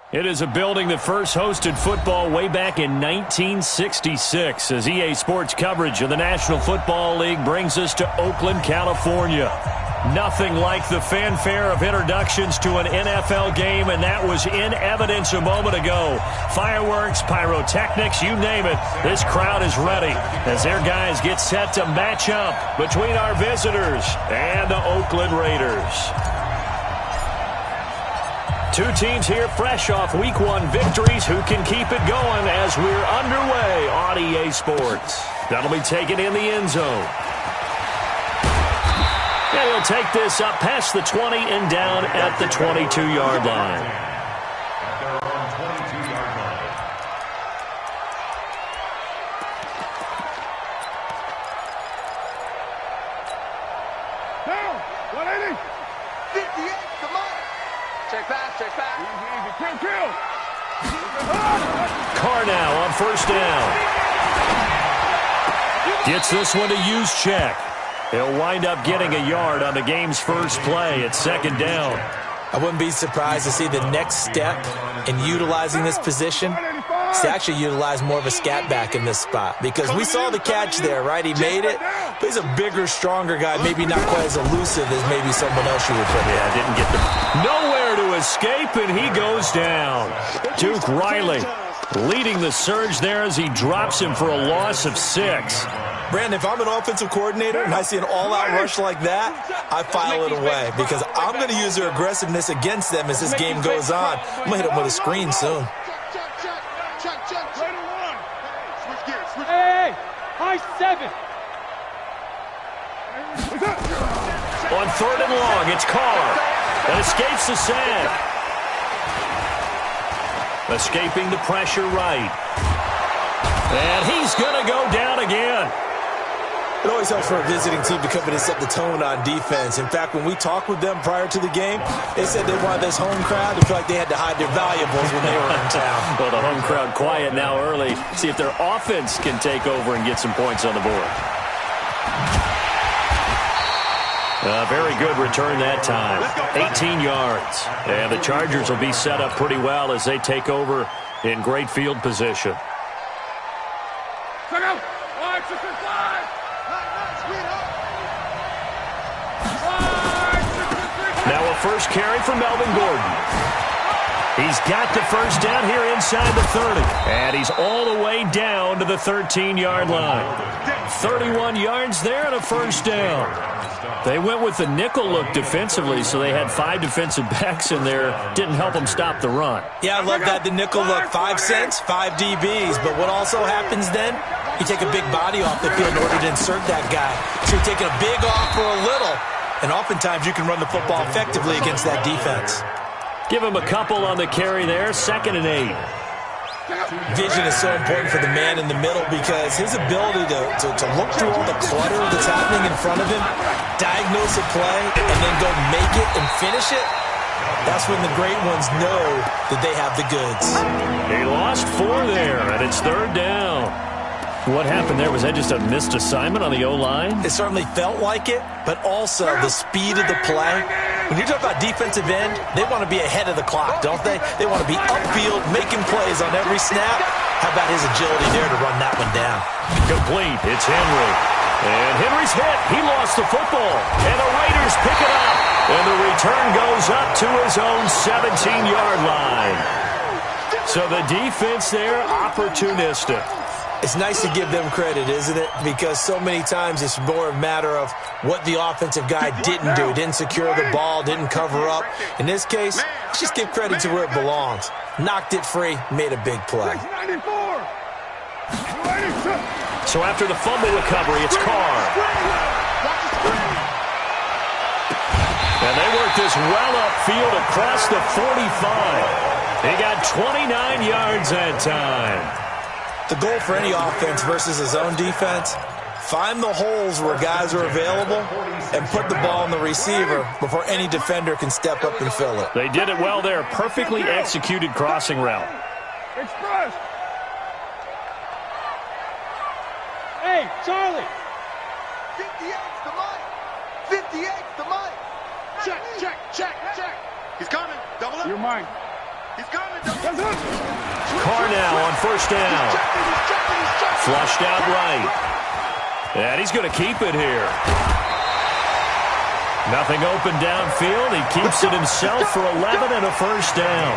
It is a building that first hosted football way back in 1966 as EA Sports coverage of the National Football League brings us to Oakland, California. Nothing like the fanfare of introductions to an NFL game, and that was in evidence a moment ago. Fireworks, pyrotechnics, you name it. This crowd is ready as their guys get set to match up between our visitors and the Oakland Raiders. Two teams here fresh off Week 1 victories. Who can keep it going as we're underway on EA Sports? That'll be taken in the end zone. And he'll take this up past the 20 and down at the 22-yard line. Carr now on first down. Gets this one to Juszczyk. He'll wind up getting a yard on the game's first play at second down. I wouldn't be surprised to see the next step in utilizing this position is to actually utilize more of a scat back in this spot, because we saw the catch there, right? He made it, but he's a bigger, stronger guy, maybe not quite as elusive as maybe someone else you would put in. Yeah, didn't get nowhere to escape, and he goes down. Duke Riley leading the surge there as he drops him for a loss of 6. Brandon, if I'm an offensive coordinator and I see an all-out rush like that, I file it away because I'm going to use their aggressiveness against them as this game goes on. I'm going to hit them with a screen soon. Hey, high 7. On third and long, it's Carr that escapes the sack. Escaping the pressure right. And he's going to go down again. It always helps for a visiting team to come in and set the tone on defense. In fact, when we talked with them prior to the game, they said they wanted this home crowd to feel like they had to hide their valuables when they were in town. Well, the home crowd quiet now early. See if their offense can take over and get some points on the board. Very good return that time. 18 yards. And the Chargers will be set up pretty well as they take over in great field position. Now a first carry for Melvin Gordon. He's got the first down here inside the 30. And he's all the way down to the 13-yard line. 31 yards there and a first down. They went with the nickel look defensively, so they had 5 defensive backs in there. Didn't help them stop the run. Yeah, I love that, the nickel look. 5 cents, 5 DBs. But what also happens then, you take a big body off the field in order to insert that guy. So you're taking a big off for a little. And oftentimes you can run the football effectively against that defense. Give him a couple on the carry there, 2nd and 8. Vision is so important for the man in the middle because his ability to look through all the clutter that's happening in front of him, diagnose a play, and then go make it and finish it, that's when the great ones know that they have the goods. He lost 4 there, and it's 3rd down. What happened there? Was that just a missed assignment on the O-line? It certainly felt like it, but also the speed of the play. When you talk about defensive end, they want to be ahead of the clock, don't they? They want to be upfield, making plays on every snap. How about his agility there to run that one down? Complete. It's Henry. And Henry's hit. He lost the football. And the Raiders pick it up. And the return goes up to his own 17-yard line. So the defense there, opportunistic. It's nice to give them credit, isn't it? Because so many times it's more a matter of what the offensive guy didn't do. Didn't secure the ball, didn't cover up. In this case, let's just give credit to where it belongs. Knocked it free, made a big play. So after the fumble recovery, it's Carr. And they work this well upfield across the 45. He got 29 yards that time. The goal for any offense versus his own defense, find the holes where guys are available and put the ball in the receiver before any defender can step up and fill it. They did it well there. Perfectly executed crossing route. Express. Hey, Charlie. 58's the mic. 58's the mic. Check. He's coming. Double up. You're mine. He's coming. Double up. Carr now on first down. Flushed out right. And he's going to keep it here. Nothing open downfield. He keeps it himself for 11 and a first down.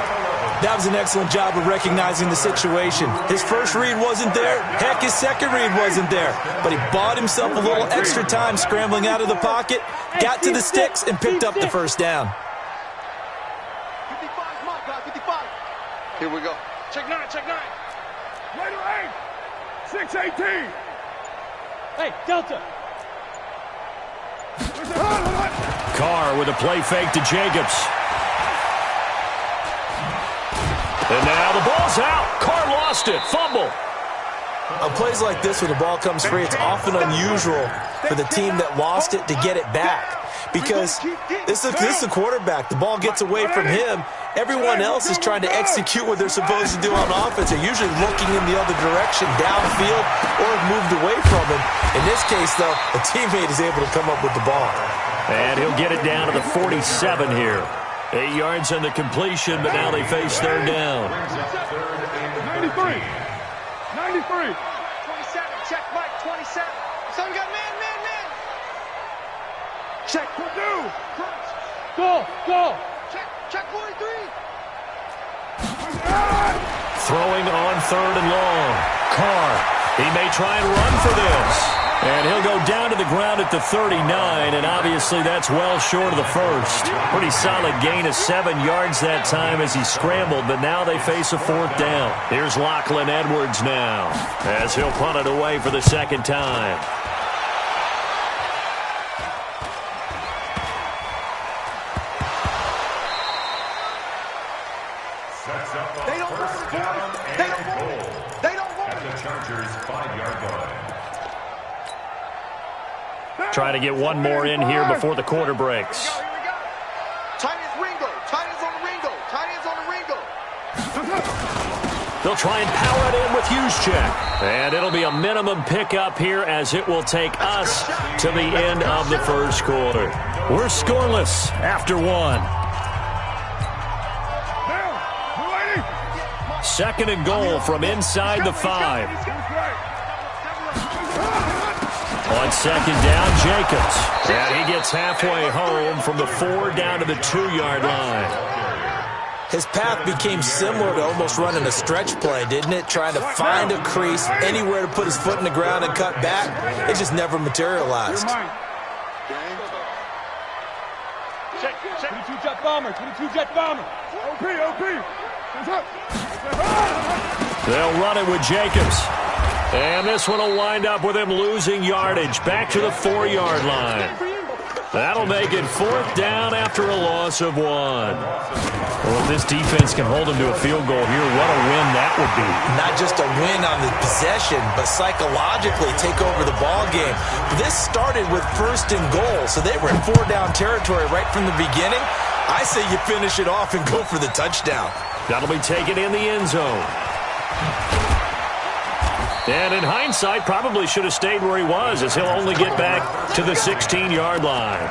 That was an excellent job of recognizing the situation. His first read wasn't there. Heck, his second read wasn't there. But he bought himself a little extra time scrambling out of the pocket, got to the sticks, and picked up the first down. 55, my guy, 55. Here we go. Check 9, check 9. Later 8. 6-18. Hey, Delta. Carr with a play fake to Jacobs. And now the ball's out. Carr lost it. Fumble. On plays like this where the ball comes free, it's often unusual for the team that lost it to get it back. Because this is the quarterback. The ball gets away from him. Everyone else is trying to execute what they're supposed to do on offense. They're usually looking in the other direction, downfield, or have moved away from him. In this case, though, a teammate is able to come up with the ball. And he'll get it down to the 47 here. 8 yards on the completion, but now they face third down. 93. 93. 27, check Mike, 27. Son got man. Check, do. Go. Check 43. Throwing on third and long. Carr, he may try and run for this. And he'll go down to the ground at the 39, and obviously that's well short of the first. Pretty solid gain of 7 yards that time as he scrambled, but now they face a fourth down. Here's Lachlan Edwards now as he'll punt it away for the second time. They don't want it. They don't want it. The Chargers 5-yard line. Try to get one more in here before the quarter breaks. Here we go. Tight ends Ringo. Tight ends on the Ringo. Tight ends on the Ringo. They'll try and power it in with Juszczyk. And it'll be a minimum pickup here as it will take us to the end of the first quarter. We're scoreless after one. Second and goal from inside the 5. On second down, Jacobs. And he gets halfway home from the 4 down to the 2-yard line. His path became similar to almost running a stretch play, didn't it? Trying to find a crease, anywhere to put his foot in the ground and cut back. It just never materialized. Check. 22 jet bomber. 22 jet bomber. OP. They'll run it with Jacobs. And this one will wind up with him losing yardage back to the 4-yard line. That'll make it fourth down after a loss of 1. Well, if this defense can hold him to a field goal here, what a win that would be. Not just a win on the possession, but psychologically take over the ball game. This started with first and goal, so they were in 4-down territory right from the beginning. I say you finish it off and go for the touchdown. That'll be taken in the end zone. And in hindsight, probably should have stayed where he was, as he'll only get back to the 16-yard line.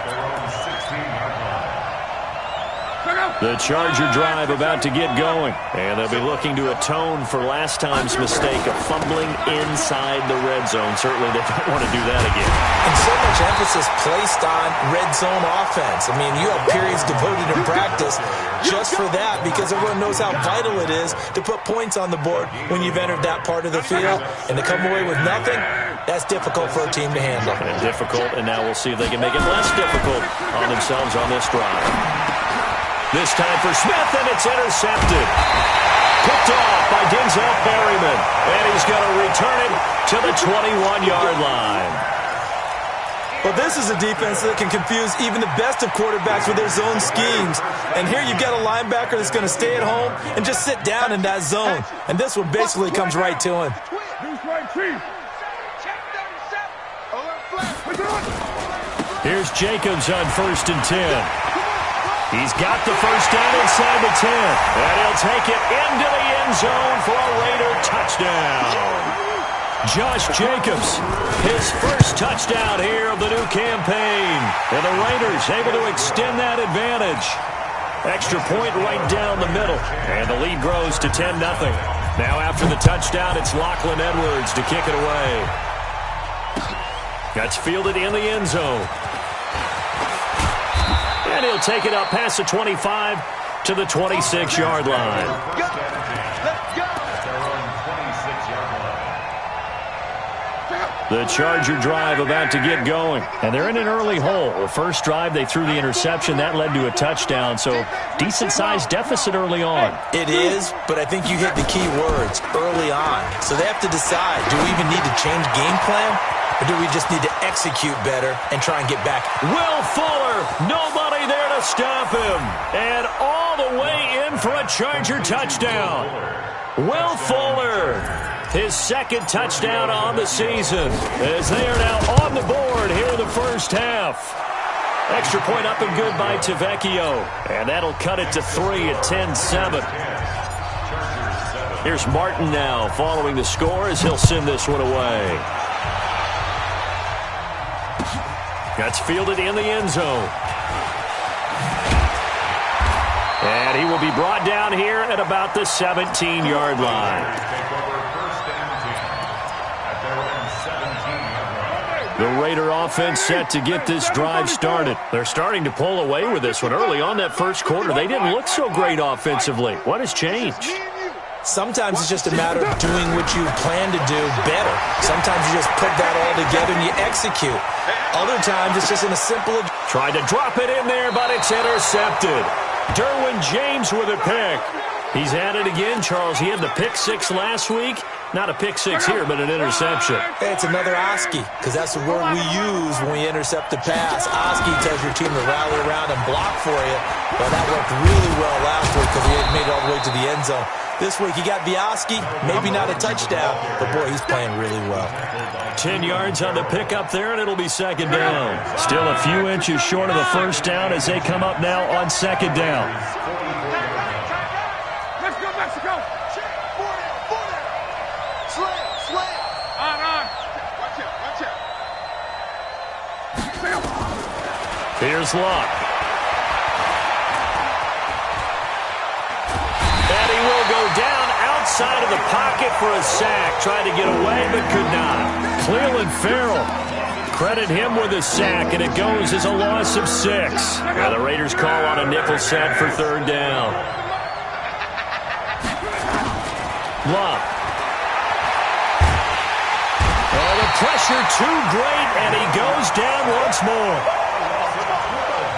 The Charger drive about to get going, and they'll be looking to atone for last time's mistake of fumbling inside the red zone. Certainly they don't want to do that again. And so much emphasis placed on red zone offense. I mean, you have periods devoted in practice just for that, because everyone knows how vital it is to put points on the board when you've entered that part of the field. And to come away with nothing, that's difficult for a team to handle. And difficult, and now we'll see if they can make it less difficult on themselves on this drive. This time for Smith, and it's intercepted. Picked off by Denzel Berryman, and he's going to return it to the 21-yard line. Well, this is a defense that can confuse even the best of quarterbacks with their zone schemes. And here you've got a linebacker that's going to stay at home and just sit down in that zone. And this one basically comes right to him. Here's Jacobs on first and 10. He's got the first down inside the 10. And he'll take it into the end zone for a Raider touchdown. Josh Jacobs, his first touchdown here of the new campaign. And the Raiders able to extend that advantage. Extra point right down the middle. And the lead grows to 10-0. Now after the touchdown, it's Lachlan Edwards to kick it away. That's fielded in the end zone. And he'll take it up past the 25 to the 26-yard line. The Charger drive about to get going. And they're in an early hole. The first drive, they threw the interception. That led to a touchdown. So decent-sized deficit early on. It is, but I think you hit the key words, early on. So they have to decide, do we even need to change game plan? Or do we just need to execute better and try and get back? Will Fuller, nobody there to stop him. And all the way in for a Charger touchdown. Will Fuller, his second touchdown on the season, as they are now on the board here in the first half. Extra point up and good by Tavecchio. And that'll cut it to 3 at 10-7. Here's Martin now following the score as he'll send this one away. That's fielded in the end zone. And he will be brought down here at about the 17-yard line. The Raider offense set to get this drive started. They're starting to pull away with this one. Early on that first quarter, they didn't look so great offensively. What has changed? Sometimes it's just a matter of doing what you plan to do better. Sometimes you just put that all together and you execute. Other times it's just in a simple... Tried to drop it in there, but it's intercepted. Derwin James with a pick. He's at it again, Charles. He had the pick six last week. Not a pick six here, but an interception. Hey, it's another Oski, because that's the word we use when we intercept the pass. Oski tells your team to rally around and block for you. Well, that worked really well last week because he had made it all the way to the end zone. This week he got the Oski, maybe not a touchdown, but boy, he's playing really well. 10 yards on the pickup there, and it'll be second down. Still a few inches short of the first down as they come up now on second down. Let's go, Mexico! Slam! On. Watch out. Here's Luck. And he will go down outside of the pocket for a sack. Tried to get away, but could not. Cleveland Farrell, credit him with a sack, and it goes as a loss of 6. Now the Raiders call on a nickel set for third down. Luck. Oh, the pressure too great, and he goes down once more.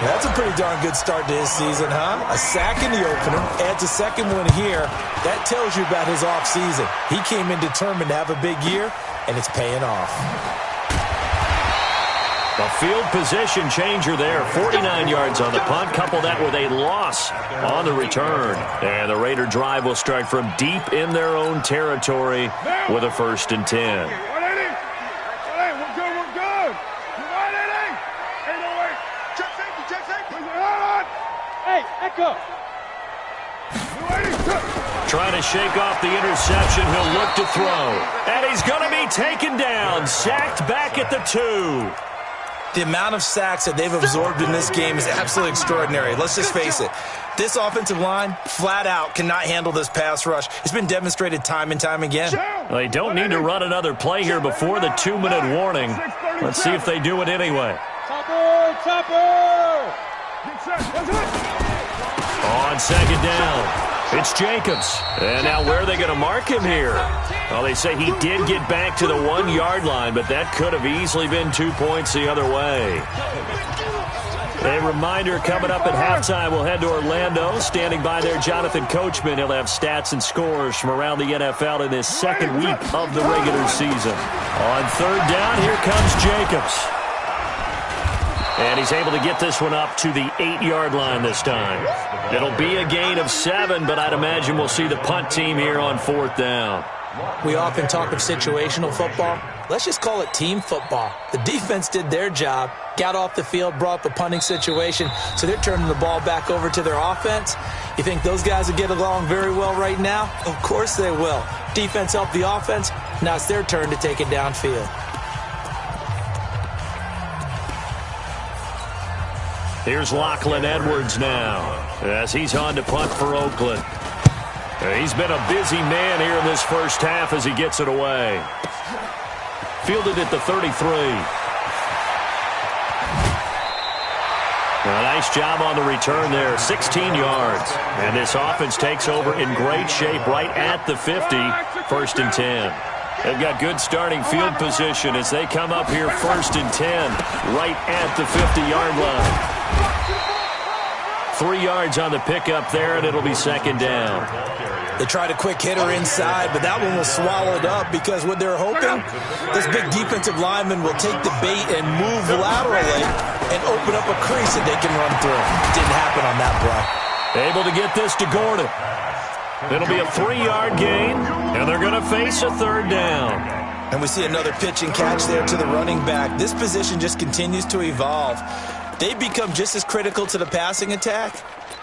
That's a pretty darn good start to his season, huh? A sack in the opener, adds a second one here. That tells you about his offseason. He came in determined to have a big year, and it's paying off. A field position changer there. 49 yards on the punt. Couple that with a loss on the return. And the Raider drive will start from deep in their own territory with a 1st and 10. Trying to shake off the interception. He'll look to throw. And he's going to be taken down. Sacked back at the 2. The amount of sacks that they've absorbed in this game is absolutely extraordinary. Let's just face it. This offensive line, flat out, cannot handle this pass rush. It's been demonstrated time and time again. They don't need to run another play here before the 2-minute warning. Let's see if they do it anyway. Chopper! On second down, it's Jacobs. And now where are they going to mark him here? Well, they say he did get back to the 1-yard line, but that could have easily been 2 points the other way. A reminder coming up at halftime, we'll head to Orlando. Standing by there, Jonathan Coachman. He'll have stats and scores from around the NFL in this second week of the regular season. On third down, here comes Jacobs. And he's able to get this one up to the 8-yard line this time. It'll be a gain of 7, but I'd imagine we'll see the punt team here on 4th down. We often talk of situational football. Let's just call it team football. The defense did their job, got off the field, brought the punting situation, so they're turning the ball back over to their offense. You think those guys will get along very well right now? Of course they will. Defense helped the offense. Now it's their turn to take it downfield. Here's Lachlan Edwards now as he's on to punt for Oakland. He's been a busy man here in this first half as he gets it away. Fielded at the 33. A nice job on the return there, 16 yards. And this offense takes over in great shape right at the 50, 1st and 10. They've got good starting field position as they come up here 1st and 10, right at the 50-yard line. 3 yards on the pickup there, and it'll be 2nd down. They tried a quick hitter inside, but that one was swallowed up because what they're hoping, this big defensive lineman will take the bait and move laterally and open up a crease that they can run through. Didn't happen on that play. Able to get this to Gordon. It'll be a 3-yard gain, and they're going to face a 3rd down. And we see another pitch and catch there to the running back. This position just continues to evolve. They become just as critical to the passing attack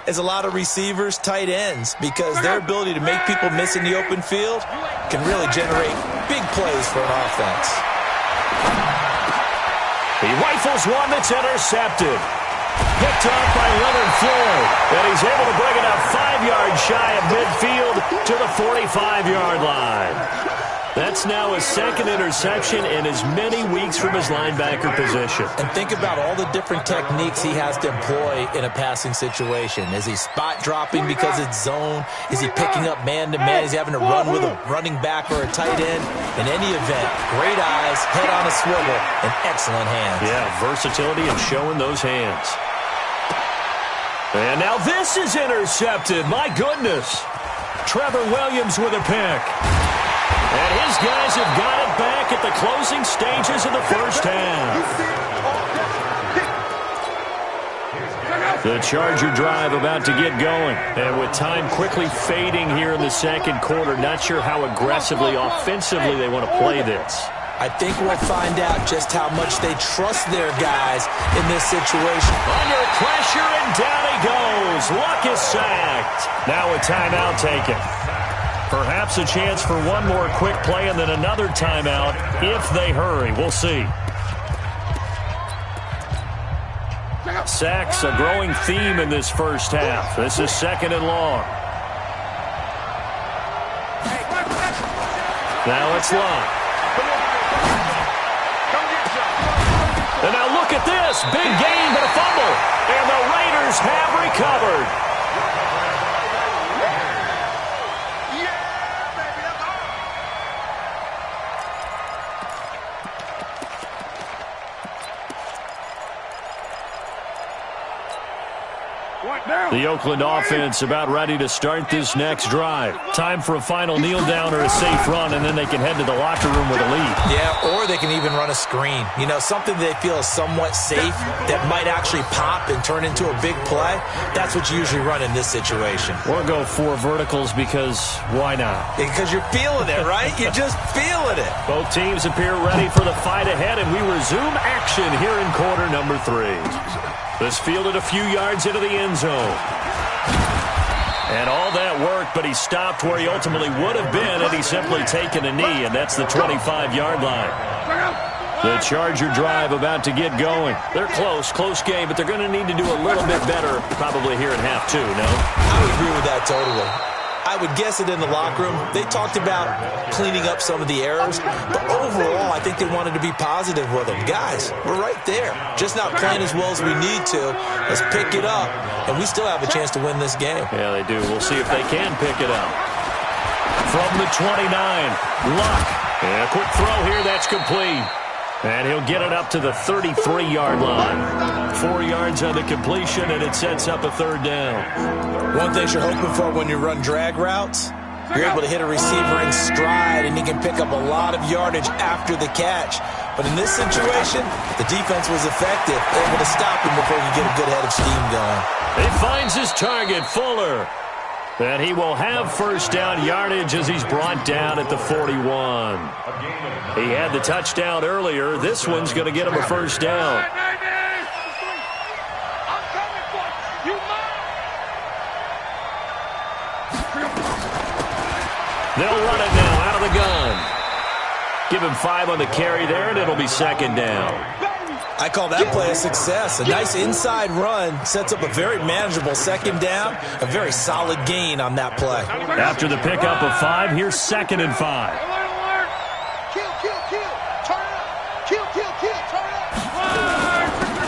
as a lot of receivers, tight ends, because their ability to make people miss in the open field can really generate big plays for an offense. He rifles one that's intercepted. Picked up by Leonard Floyd, and he's able to bring it up 5 yards shy of midfield to the 45-yard line. That's now his 2nd interception in as many weeks from his linebacker position. And think about all the different techniques he has to employ in a passing situation. Is he spot dropping because it's zone? Is he picking up man-to-man? Is he having to run with a running back or a tight end? In any event, great eyes, head on a swivel, and excellent hands. Yeah, versatility and showing those hands. And now this is intercepted. My goodness. Trevor Williams with a pick. And his guys have got it back at the closing stages of the first half. The Charger drive about to get going. And with time quickly fading here in the 2nd quarter, not sure how aggressively, offensively they want to play this. I think we'll find out just how much they trust their guys in this situation. Under pressure, and down he goes. Luck is sacked. Now a timeout taken. Perhaps a chance for one more quick play and then another timeout if they hurry. We'll see. Sacks, a growing theme in this first half. This is 2nd and long. Now it's Love. And now look at this. Big gain, but a fumble. And the Raiders have recovered. The Oakland offense about ready to start this next drive. Time for a final kneel down or a safe run, and then they can head to the locker room with a lead. Yeah, or they can even run a screen. You know, something they feel is somewhat safe that might actually pop and turn into a big play. That's what you usually run in this situation. Or go 4 verticals because why not? Because you're feeling it, right? You're just feeling it. Both teams appear ready for the fight ahead, and we resume action here in quarter number 3. This fielded a few yards into the end zone. And all that worked, but he stopped where he ultimately would have been had he simply taken a knee, and that's the 25-yard line. The Charger drive about to get going. They're close game, but they're going to need to do a little bit better probably here in half 2, no? I would agree with that totally. I would guess it in the locker room. They talked about cleaning up some of the errors, but overall, I think they wanted to be positive with them. Guys, we're right there. Just not playing as well as we need to. Let's pick it up, and we still have a chance to win this game. Yeah, they do. We'll see if they can pick it up. From the 29, Luck. And a quick throw here, that's complete. And he'll get it up to the 33-yard line. 4 yards on the completion, and it sets up a 3rd down. One thing you're hoping for when you run drag routes, you're able to hit a receiver in stride, and he can pick up a lot of yardage after the catch. But in this situation, the defense was effective, able to stop him before he get a good head of steam going. He finds his target, Fuller. And he will have 1st down yardage as he's brought down at the 41. He had the touchdown earlier. This one's going to get him a 1st down. They'll run it now out of the gun. Give him 5 on the carry there, and it'll be 2nd down. I call that play a success. A nice inside run sets up a very manageable second down, a very solid gain on that play. After the pickup of 5, here's 2nd and 5.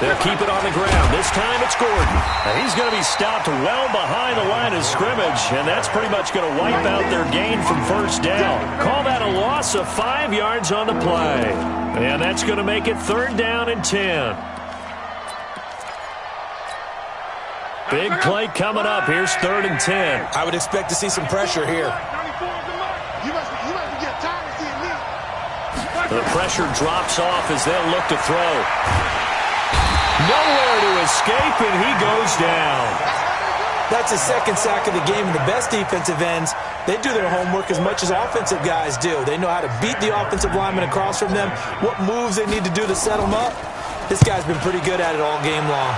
They'll keep it on the ground. This time it's Gordon. And he's going to be stopped well behind the line of scrimmage, and that's pretty much going to wipe out their gain from first down. Call that a loss of 5 yards on the play. And that's going to make it 3rd down and 10. Big play coming up. Here's 3rd and 10. I would expect to see some pressure here. The pressure drops off as they'll look to throw. Nowhere to escape, and he goes down. That's his 2nd sack of the game, and the best defensive ends, they do their homework as much as offensive guys do. They know how to beat the offensive lineman across from them, what moves they need to do to set them up. This guy's been pretty good at it all game long.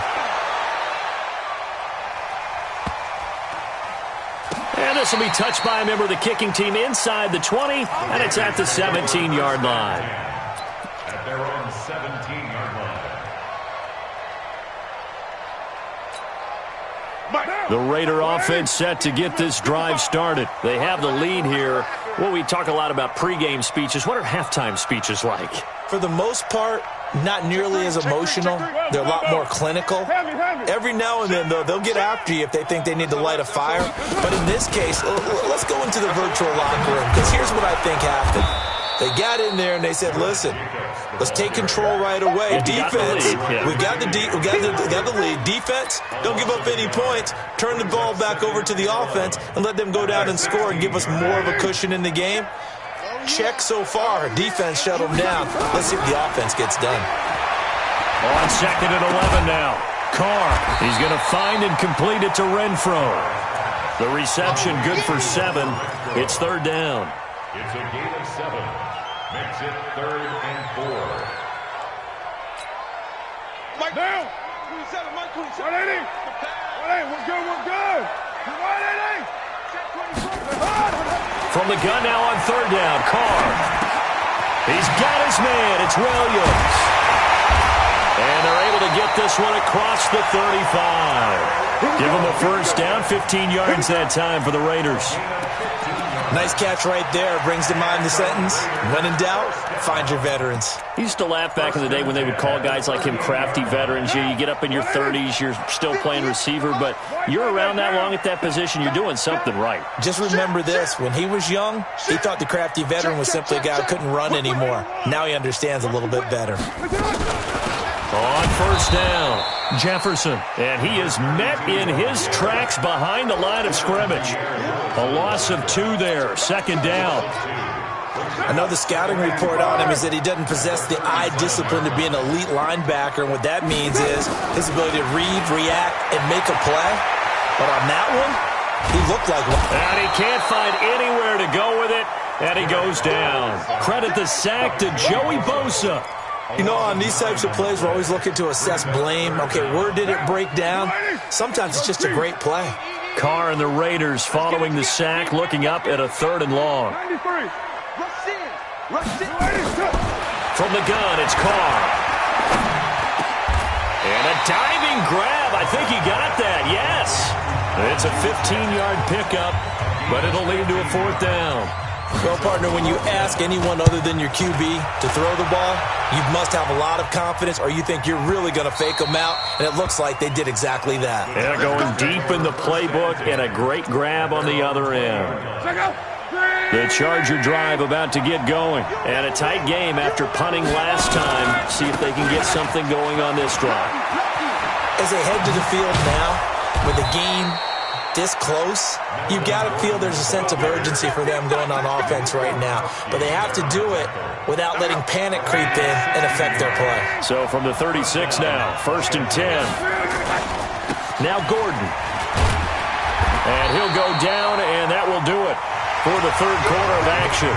And this will be touched by a member of the kicking team inside the 20, and it's at the 17-yard line. At their own 17-yard line. The Raider offense set to get this drive started. They have the lead here. Well, we talk a lot about pregame speeches. What are halftime speeches like? For the most part, not nearly as emotional. They're a lot more clinical. Every now and then, though, they'll get after you if they think they need to light a fire. But in this case, let's go into the virtual locker room, because here's what I think happened. They got in there and they said, listen, let's take control right away. Defense, we got the lead. Defense, don't give up any points. Turn the ball back over to the offense and let them go down and score and give us more of a cushion in the game. Check so far. Defense shut them down. Let's see if the offense gets done. On 2nd and 11 now. Carr, he's going to find and complete it to Renfro. The reception good for 7. It's 3rd down. It's a gain of 7. Makes it 3rd and 4. Mike down. 27, Mike 27. 180. 180, we're good. 180. From the gun now on 3rd down, Carr. He's got his man. It's Williams. And they're able to get this one across the 35. Give them a 1st down, 15 yards that time for the Raiders. Nice catch right there. Brings to mind the sentence, when in doubt, find your veterans. I used to laugh back in the day when they would call guys like him crafty veterans. You get up in your 30s, you're still playing receiver, but you're around that long at that position, you're doing something right. Just remember this. When he was young, he thought the crafty veteran was simply a guy who couldn't run anymore. Now he understands a little bit better. On 1st down, Jefferson, and he is met in his tracks behind the line of scrimmage. A loss of 2 there, 2nd down. Another scouting report on him is that he doesn't possess the eye discipline to be an elite linebacker, and what that means is his ability to read, react, and make a play. But on that one, he looked like one. And he can't find anywhere to go with it, and he goes down. Credit the sack to Joey Bosa. You know, on these types of plays, we're always looking to assess blame. Okay, where did it break down? Sometimes it's just a great play. Carr and the Raiders following the sack, looking up at a 3rd and long. From the gun, it's Carr. And a diving grab. I think he got that, yes. It's a 15-yard pickup, but it'll lead to a 4th down. Well, partner, when you ask anyone other than your QB to throw the ball, you must have a lot of confidence, or you think you're really going to fake them out, and it looks like they did exactly that. Yeah, going deep in the playbook, and a great grab on the other end. The Charger drive about to get going, and a tight game after punting last time. See if they can get something going on this drive. As they head to the field now, with the game this close, you've got to feel there's a sense of urgency for them going on offense right now. But they have to do it without letting panic creep in and affect their play. So from the 36 now, 1st and 10. Now Gordon. And he'll go down, and that will do it for the 3rd quarter of action.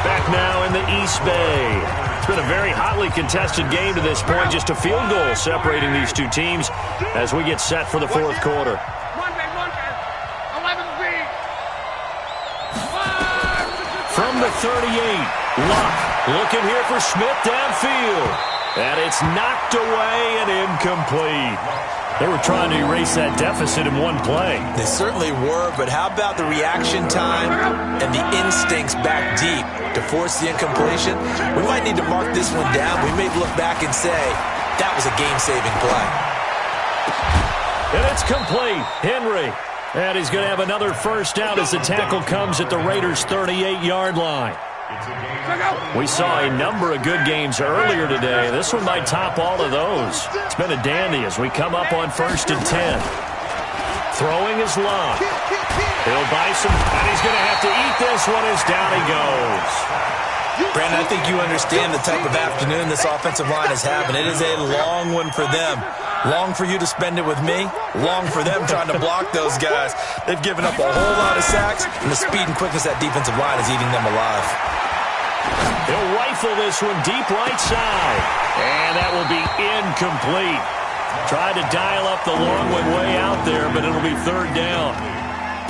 Back now in the East Bay. It's been a very hotly contested game to this point. Just a field goal separating these two teams as we get set for the 4th quarter. From the 38, Luck looking here for Smith downfield. And it's knocked away and incomplete. They were trying to erase that deficit in one play. They certainly were, but how about the reaction time and the instincts back deep to force the incompletion? We might need to mark this one down. We may look back and say, that was a game-saving play. And it's complete. Henry. And he's going to have another first down as the tackle comes at the Raiders' 38-yard line. We saw a number of good games earlier today. This one might top all of those. It's been a dandy as we come up on 1st and 10. Throwing is Love. He'll buy some, and he's going to have to eat this one as down he goes. Brandon, I think you understand the type of afternoon this offensive line is having. It is a long one for them. Long for you to spend it with me. Long for them trying to block those guys. They've given up a whole lot of sacks, and the speed and quickness of that defensive line is eating them alive. He'll rifle this one deep right side. And that will be incomplete. Tried to dial up the long one way out there, but it'll be 3rd down.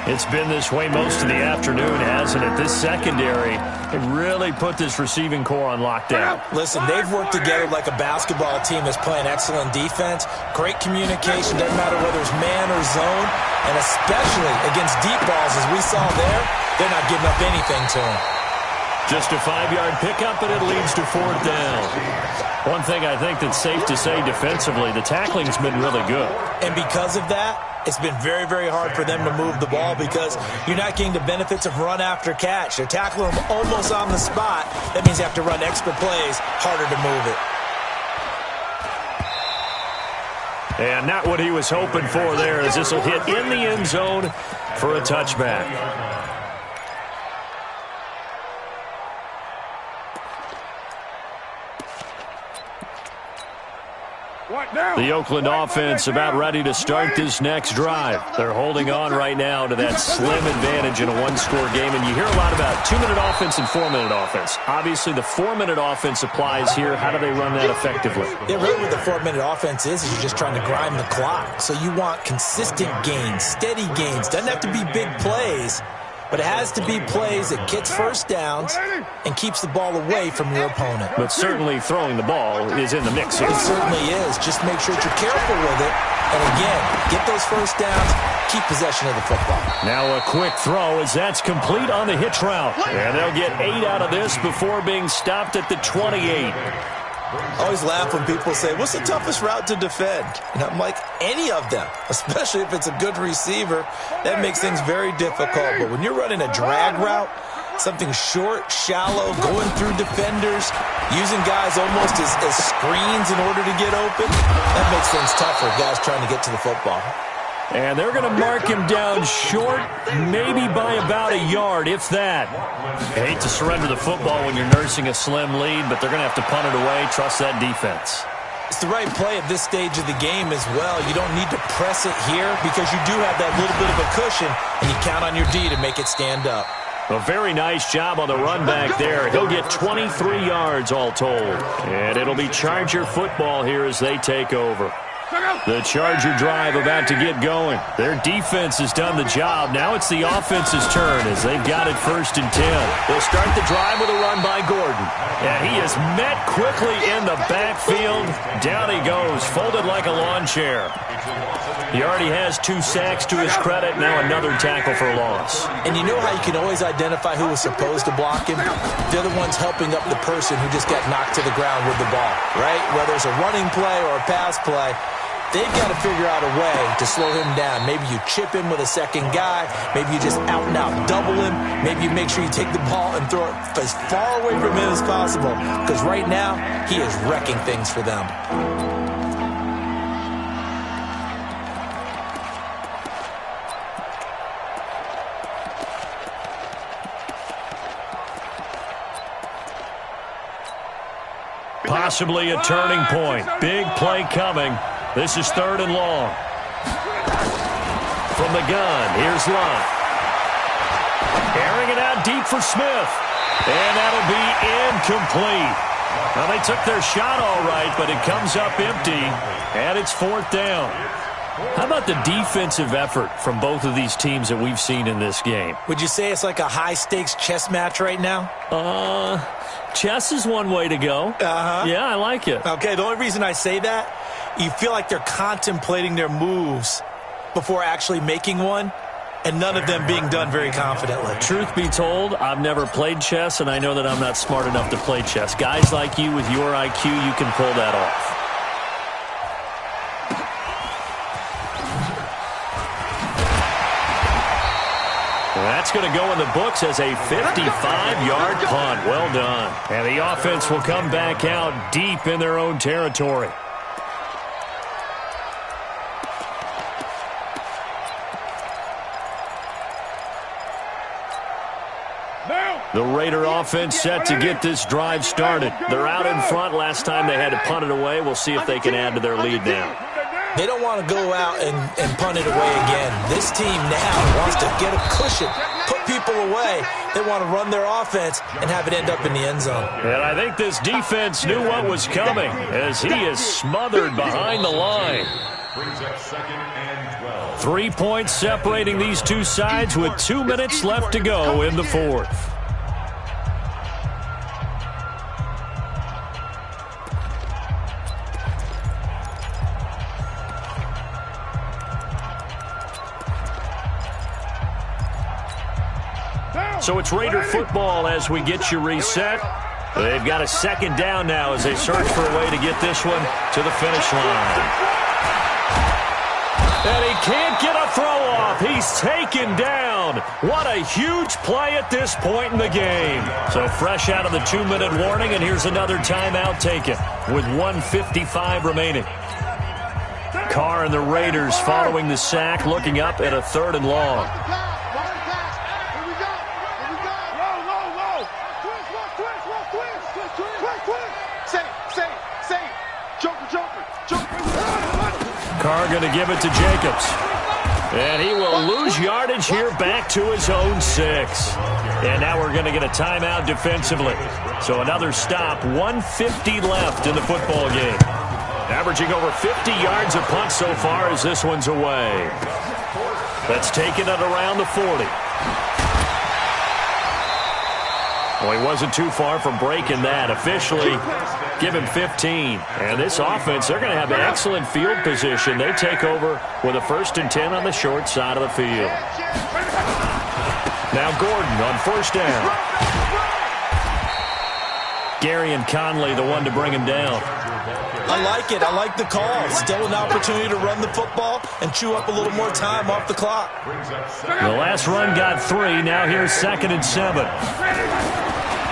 It's been this way most of the afternoon, hasn't it? This secondary can really put this receiving core on lockdown. Listen, they've worked together like a basketball team that's playing excellent defense. Great communication, doesn't matter whether it's man or zone. And especially against deep balls, as we saw there, they're not giving up anything to them. Just a 5-yard pickup, and it leads to 4th down. One thing I think that's safe to say defensively, the tackling's been really good. And because of that, it's been very, very hard for them to move the ball because you're not getting the benefits of run after catch. They're tackling them almost on the spot. That means you have to run extra plays, harder to move it. And not what he was hoping for there, as this will hit in the end zone for a touchback. The Oakland offense about ready to start this next drive. They're holding on right now to that slim advantage in a one-score game. And you hear a lot about 2-minute offense and 4-minute offense. Obviously, the 4-minute offense applies here. How do they run that effectively? Yeah, really what the 4-minute offense is you're just trying to grind the clock. So you want consistent gains, steady gains. Doesn't have to be big plays, but it has to be plays that gets first downs and keeps the ball away from your opponent. But certainly throwing the ball is in the mix here. It certainly is. Just make sure that you're careful with it. And again, get those first downs, keep possession of the football. Now a quick throw as that's complete on the hitch route. And they'll get 8 out of this before being stopped at the 28. I always laugh when people say, what's the toughest route to defend? And I'm like, any of them, especially if it's a good receiver. That makes things very difficult. But when you're running a drag route, something short, shallow, going through defenders, using guys almost as screens in order to get open, that makes things tougher, guys trying to get to the football. And they're going to mark him down short, maybe by about a yard, if that. I hate to surrender the football when you're nursing a slim lead, but they're going to have to punt it away. Trust that defense. It's the right play at this stage of the game as well. You don't need to press it here because you do have that little bit of a cushion, and you count on your D to make it stand up. A very nice job on the run back there. He'll get 23 yards all told. And it'll be Charger football here as they take over. The Charger drive about to get going. Their defense has done the job. Now it's the offense's turn as they've got it 1st and 10. They'll start the drive with a run by Gordon. And he is met quickly in the backfield. Down he goes, folded like a lawn chair. He already has 2 sacks to his credit. Now another tackle for loss. And you know how you can always identify who was supposed to block him? They're the ones helping up the person who just got knocked to the ground with the ball, right? Whether it's a running play or a pass play, they've got to figure out a way to slow him down. Maybe you chip him with a second guy. Maybe you just out and out double him. Maybe you make sure you take the ball and throw it as far away from him as possible. Because right now, he is wrecking things for them. Possibly a turning point. Big play coming. This is 3rd and long. From the gun, here's Love. Airing it out deep for Smith. And that'll be incomplete. Now, they took their shot all right, but it comes up empty, and it's 4th down. How about the defensive effort from both of these teams that we've seen in this game? Would you say it's like a high-stakes chess match right now? Chess is one way to go. Yeah, I like it. Okay, the only reason I say that, you feel like they're contemplating their moves before actually making one, and none of them being done very confidently. Truth be told, I've never played chess, and I know that I'm not smart enough to play chess. Guys like you with your IQ, you can pull that off. That's going to go in the books as a 55-yard punt. Well done. And the offense will come back out deep in their own territory. The Raider offense set to get this drive started. They're out in front. Last time they had to punt it away. We'll see if they can add to their lead now. They don't want to go out and punt it away again. This team now wants to get a cushion, put people away. They want to run their offense and have it end up in the end zone. And I think this defense knew what was coming as he is smothered behind the line. 3 points separating these two sides with 2 minutes left to go in the fourth. So it's Raider football as we get you reset. They've got a second down now as they search for a way to get this one to the finish line. And he can't get a throw off. He's taken down. What a huge play at this point in the game. So fresh out of the 2-minute warning, and here's another timeout taken with 1:55 remaining. Carr and the Raiders following the sack, looking up at a 3rd and long. Carr going to give it to Jacobs. And he will lose yardage here back to his own 6. And now we're going to get a timeout defensively. So another stop, 1:50 left in the football game. Averaging over 50 yards a punt so far as this one's away. That's taken it around the 40. Well, he wasn't too far from breaking that. Officially, give him 15. And this offense, they're going to have an excellent field position. They take over with a 1st and 10 on the short side of the field. Now Gordon on 1st down. Gary and Conley, the one to bring him down. I like it. I like the call. Still an opportunity to run the football and chew up a little more time off the clock. The last run got 3. Now here's 2nd and 7.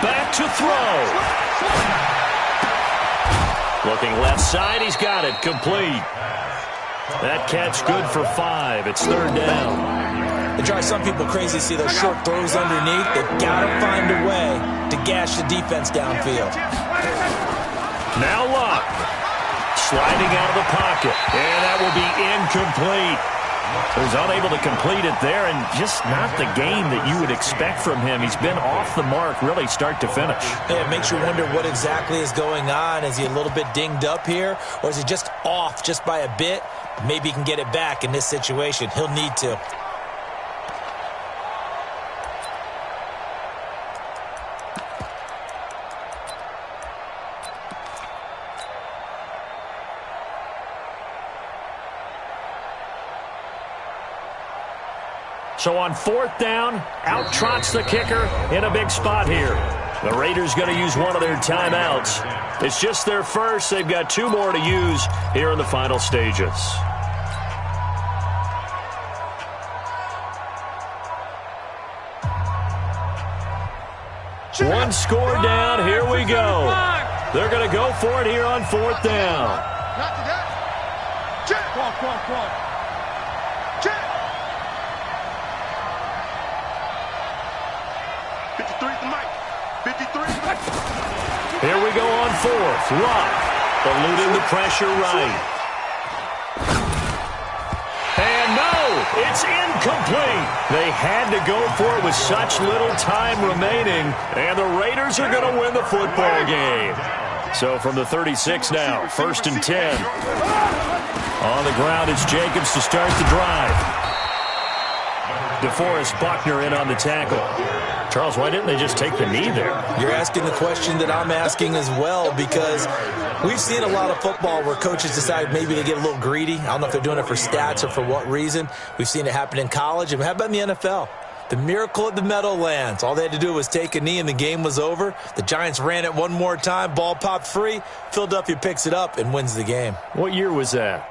Back to throw. Looking left side. He's got it. Complete. That catch good for 5. It's 3rd down. It drives some people crazy to see those short throws underneath. They've got to find a way to gash the defense downfield. Now Luck. Sliding out of the pocket. And that will be incomplete. He was unable to complete it there, and just not the game that you would expect from him. He's been off the mark really start to finish. Yeah, it makes you wonder what exactly is going on. Is he a little bit dinged up here, or is he just off just by a bit? Maybe he can get it back in this situation. He'll need to. So on 4th down, out trots the kicker in a big spot here. The Raiders going to use one of their timeouts. It's just their first. They've got 2 more to use here in the final stages. One score down. Here we go. They're going to go for it here on 4th down. Here we go on 4th. Luck eluding the pressure right. And no, it's incomplete. They had to go for it with such little time remaining, and the Raiders are going to win the football game. So from the 36 now, 1st and 10. On the ground, it's Jacobs to start the drive. DeForest Buckner in on the tackle. Charles, why didn't they just take the knee there? You're asking the question that I'm asking as well, because we've seen a lot of football where coaches decide maybe they get a little greedy. I don't know if they're doing it for stats or for what reason. We've seen it happen in college. And how about in the NFL? The miracle of the Meadowlands. All they had to do was take a knee and the game was over. The Giants ran it one more time. Ball popped free. Philadelphia picks it up and wins the game. What year was that?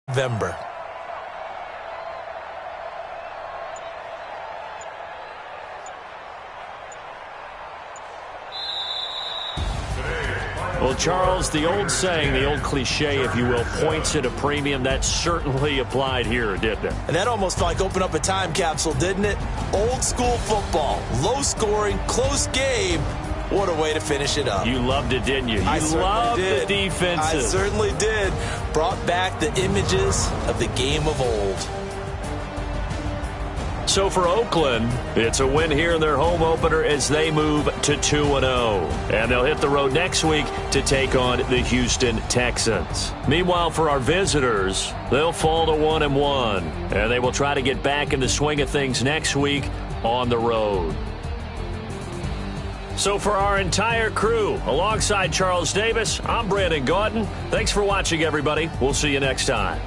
November. Well, Charles, the old saying, the old cliche, if you will, points at a premium, that certainly applied here, didn't it? And that almost felt like opened up a time capsule, didn't it? Old school football, low scoring, close game. What a way to finish it up. You loved it, didn't you? You loved the defenses. I certainly did. Brought back the images of the game of old. So for Oakland, it's a win here in their home opener as they move to 2-0. And they'll hit the road next week to take on the Houston Texans. Meanwhile, for our visitors, they'll fall to 1-1. And they will try to get back in the swing of things next week on the road. So for our entire crew, alongside Charles Davis, I'm Brandon Gaudin. Thanks for watching, everybody. We'll see you next time.